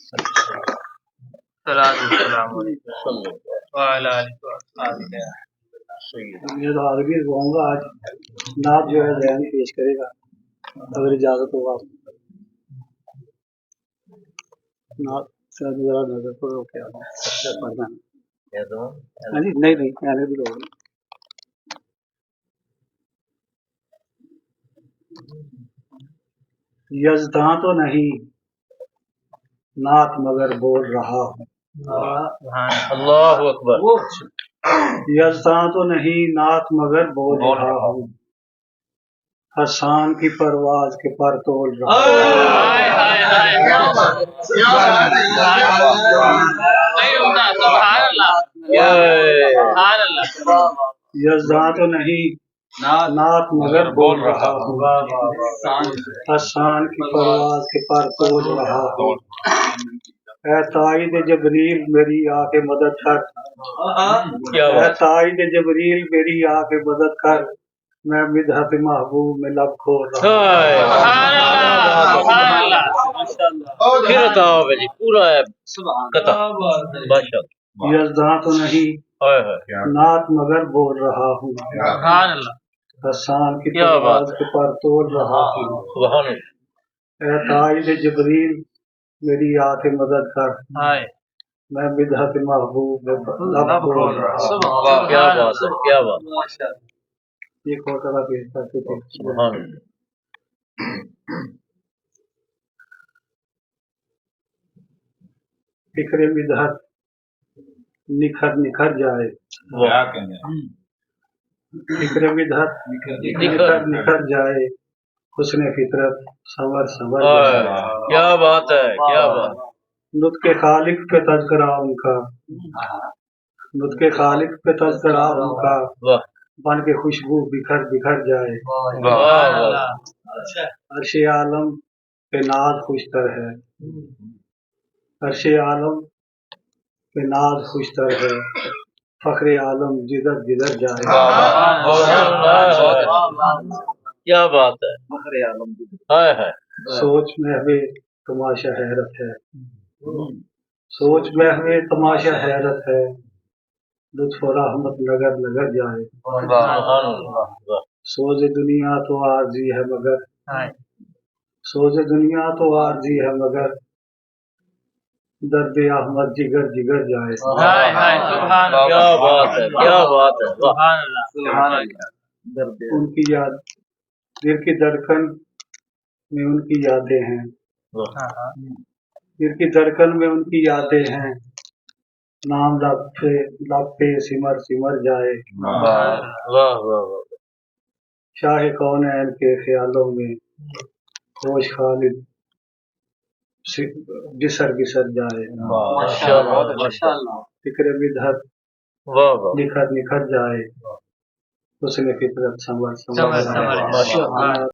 السلام علیکم وعلی آلہ وصحبہ میں تو عربی کہوں گا آج نعت جو ہے ذہن پیش کرے گا اگر اجازت ہوگا نعت سے ذرا نظر کرو کیا پڑھنا ہے جی نہیں پہلے بھی لوگ یزداں تو نہیں نعت مگر بول رہا ہوں اللہ اکبر یزداں تو نہیں نعت مگر بول رہا ہوں حسان کی پرواز کے پر تول رہا یزداں تو نہیں نعت مگر بول رہا ہوں حسان کی پرواز کے پر تول رہا ہوں اے تائید جبریل میری آ کے مدد کر اے تائید جبریل میری آ کے مدد کر میں مدحت محبوب میں لب کھول رہا ہوں یزداں تو نہیں نعت مگر بول رہا ہوں حسان کی پرواز کے پر تول رہا ہوں اے تائید جبریل میری آ کے مدد کر میں مدحت محبوب میں لب کھول رہا ہوں کیا بات ایک اور طرح پیش کرتے تھے فکر مدحت نکھر نکھر جائے فکر مدحت نکھر نکھر جائے حسن فطرت سنور سنور جائے کیا بات ہے کیا بات نطق خالق پہ تذکرہ ان کا نطق خالق پہ تذکرہ ان کا بن کے خوشبو بکھر بکھر جائے عرش عالم پہ ناز خوشتر ہے عرش عالم پہ ناز خوشتر ہے فخر عالم جدھر جدھر جائے کیا بات ہے فخر عالم ہے سوچ محو تماشا حیرت ہے سوچ محو تماشا حیرت ہے لطف و رحمت نگر نگر جائے سوز دنیا تو عارضی ہے مگر سوز دنیا تو عارضی ہے مگر درد احمد جگر جگر جائے کیا بات ہے کیا بات ہے ان کی یاد دل کی دھڑکن میں ان کی یادیں ہیں دل کی دھڑکن میں ان کی یادیں ہیں نام لب پہ سمر سمر جائے شاہ کونین کے خیالوں میں ہوش خالد بسر بسر جائے فکر مدحت نکھر نکھر جائے حسن فطرت سنور سنور